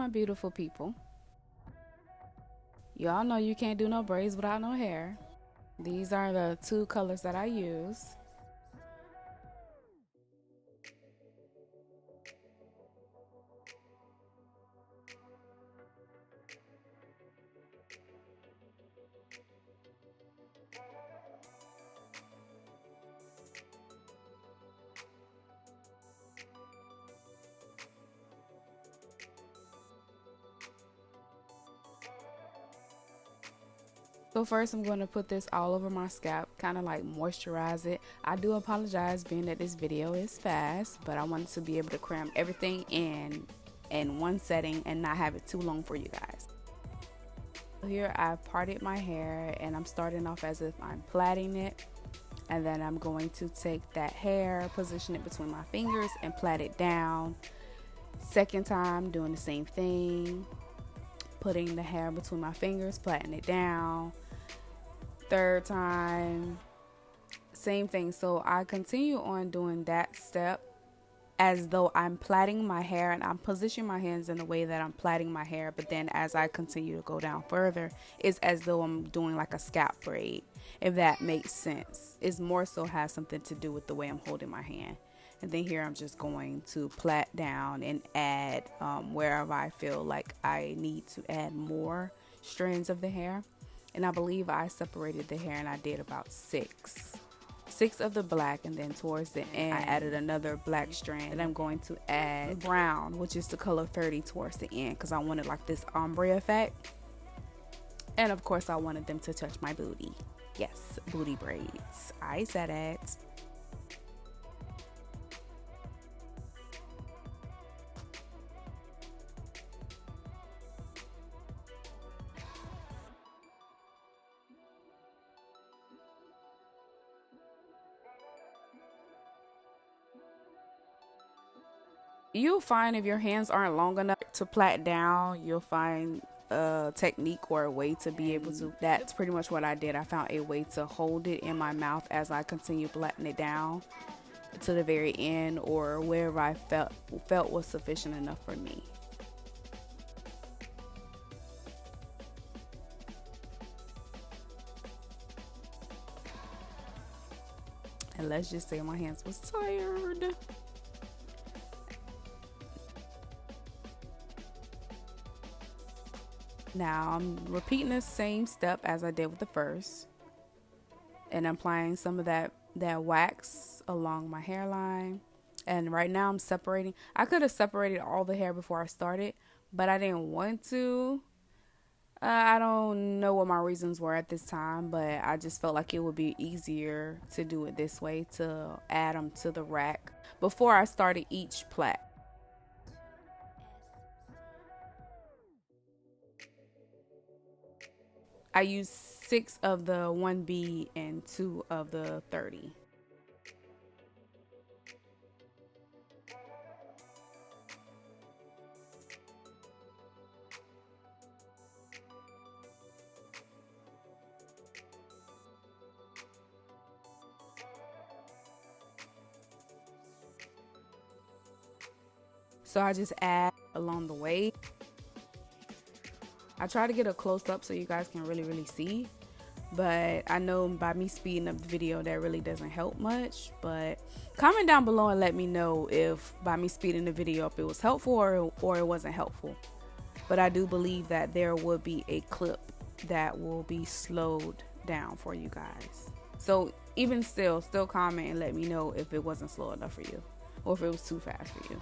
my beautiful people. Y'all know you can't do no braids without no hair. These are the two colors that I use. So first I'm going to put this all over my scalp, kind of like moisturize it. I do apologize being that this video is fast, but I wanted to be able to cram everything in one setting and not have it too long for you guys. Here I've parted my hair and I'm starting off as if I'm plaiting it. And then I'm going to take that hair, position it between my fingers and plait it down. Second time doing the same thing. Putting the hair between my fingers, plaiting it down. Third time, same thing. So I continue on doing that step as though I'm plaiting my hair, and I'm positioning my hands in the way that I'm plaiting my hair. But then as I continue to go down further, it's as though I'm doing like a scalp braid, if that makes sense. It's more so has something to do with the way I'm holding my hand. And then here I'm just going to plait down and add wherever I feel like I need to add more strands of the hair. And I believe I separated the hair and I did about six of the black, and then towards the end I added another black strand, and I'm going to add brown, which is the color 30, towards the end because I wanted like this ombre effect. And of course I wanted them to touch my booty. Yes, booty braids. I said it. You'll find if your hands aren't long enough to plait down, you'll find a technique or a way to be able to. That's pretty much what I did. I found a way to hold it in my mouth as I continue plaiting it down to the very end, or wherever I felt was sufficient enough for me. And let's just say my hands was tired. Now I'm repeating the same step as I did with the first, and I'm applying some of that wax along my hairline. And right now I'm separating. I could have separated all the hair before I started, but I didn't want to. I don't know what my reasons were at this time, but I just felt like it would be easier to do it this way, to add them to the rack before I started each plait. I used 6 of the 1B and 2 of the 30. So I just add along the way. I try to get a close up so you guys can really see, but I know by me speeding up the video that really doesn't help much. But comment down below and let me know if by me speeding the video up it was helpful or it wasn't helpful. But I do believe that there will be a clip that will be slowed down for you guys. So even still comment and let me know if it wasn't slow enough for you or if it was too fast for you.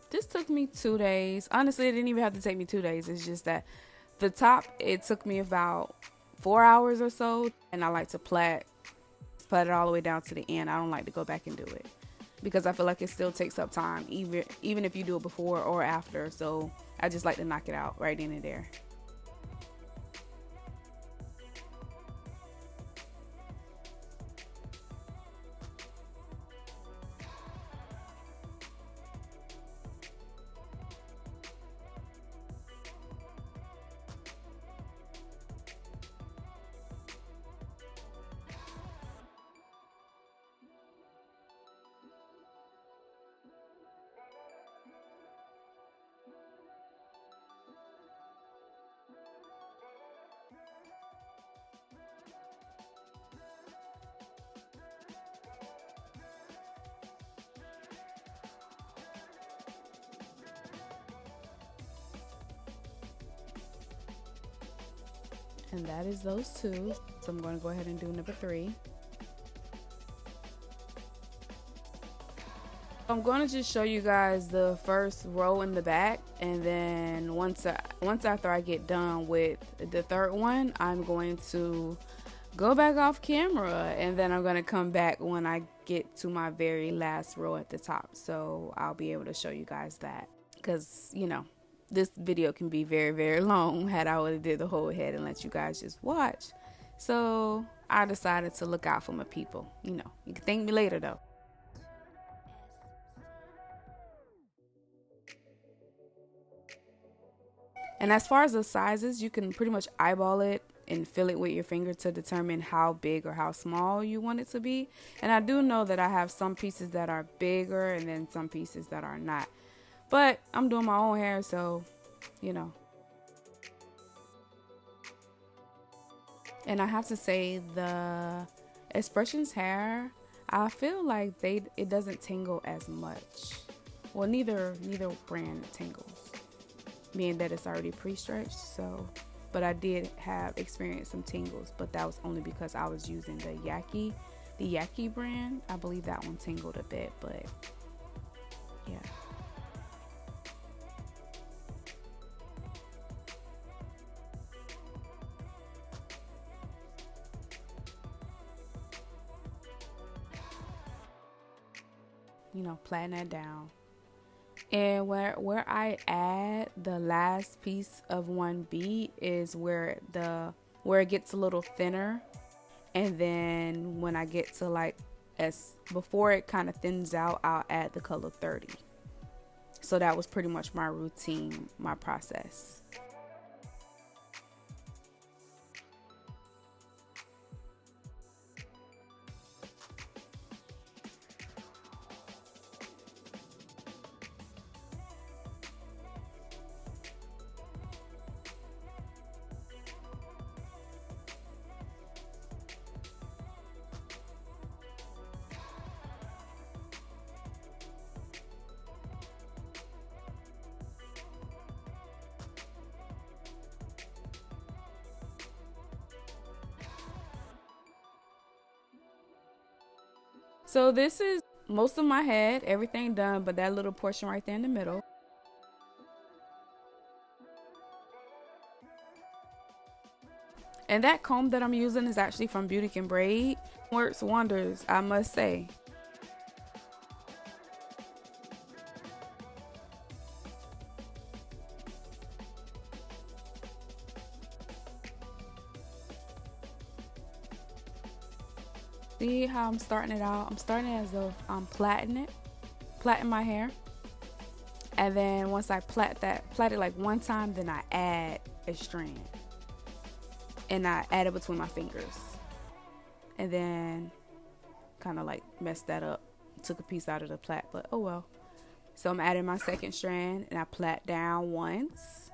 This took me 2 days. Honestly, it didn't even have to take me 2 days. It's just that the top, it took me about 4 hours or so. And I like to plait it all the way down to the end. I don't like to go back and do it because I feel like it still takes up time, even if you do it before or after. So I just like to knock it out right in and there. And that is those two. So I'm going to go ahead and do number 3. I'm going to just show you guys the first row in the back, and then once after I get done with the third one, I'm going to go back off camera, and then I'm going to come back when I get to my very last row at the top. So I'll be able to show you guys that, because you know this video can be very, very long had I would have did the whole head and let you guys just watch. So I decided to look out for my people. You know, you can thank me later though. And as far as the sizes, you can pretty much eyeball it and feel it with your finger to determine how big or how small you want it to be. And I do know that I have some pieces that are bigger and then some pieces that are not. But I'm doing my own hair, so, you know. And I have to say, the Expressions hair, I feel like it doesn't tingle as much. Well, neither brand tingles, being that it's already pre-stretched. So, but I did have experienced some tingles, but that was only because I was using the Yaki brand. I believe that one tingled a bit, but yeah. You know, plaiting that down. And where I add the last piece of 1B is where it gets a little thinner, and then when I get to like before it kind of thins out, I'll add the color 30. So that was pretty much my routine, my process. So this is most of my head, everything done, but that little portion right there in the middle. And that comb that I'm using is actually from Beauty Can Braid. Works wonders, I must say. See how I'm starting it out? I'm starting it as though I'm plaiting my hair. And then once I plait it like one time, then I add a strand. And I add it between my fingers. And then kind of like messed that up. Took a piece out of the plait, but oh well. So I'm adding my second strand, and I plait down once.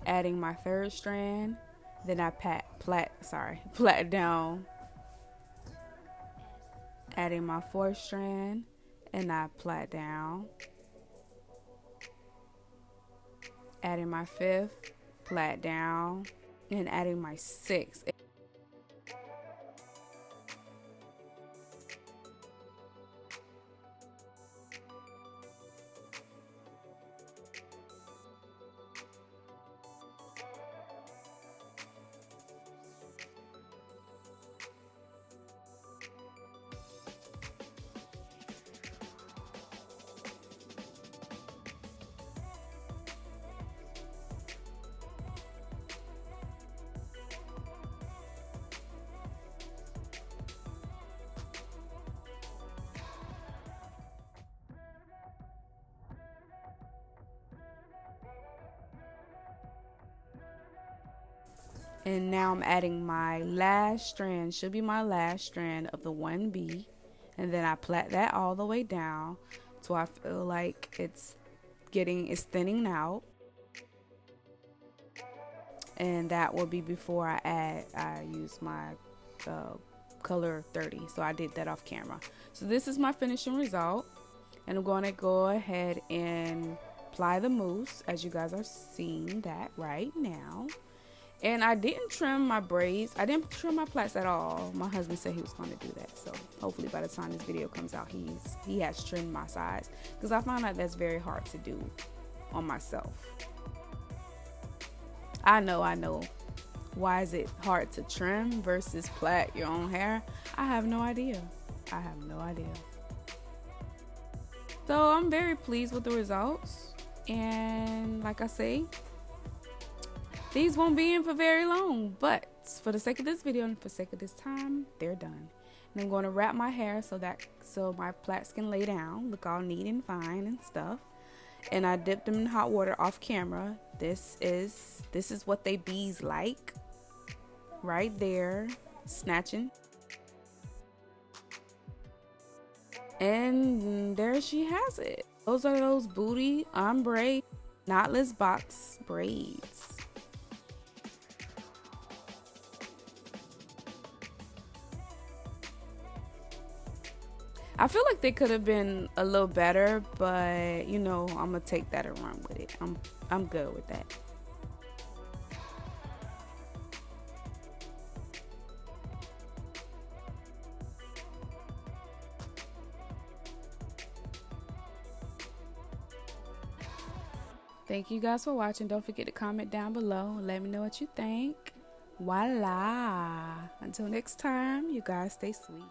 Adding my third strand. Then I plait down. Adding my fourth strand, and I plait down. Adding my fifth, plait down, and adding my sixth. And now I'm adding my last strand, should be my last strand of the 1B. And then I plait that all the way down so I feel like it's thinning out. And that will be before I use my color 30. So I did that off camera. So this is my finishing result. And I'm going to go ahead and apply the mousse, as you guys are seeing that right now. And I didn't trim my braids. I didn't trim my plaits at all. My husband said he was going to do that. So hopefully by the time this video comes out, he has trimmed my sides. Because I found out that's very hard to do on myself. I know. Why is it hard to trim versus plait your own hair? I have no idea. So I'm very pleased with the results. And like I say, these won't be in for very long, but for the sake of this video and for the sake of this time, they're done. And I'm going to wrap my hair so my plaits can lay down, look all neat and fine and stuff. And I dipped them in hot water off camera. This is what they bees like, right there, snatching. And there she has it. Those are those booty ombre knotless box braids. I feel like they could have been a little better, but you know, I'm gonna take that and run with it. I'm good with that. Thank you guys for watching. Don't forget to comment down below and let me know what you think. Voila! Until next time, you guys stay sweet.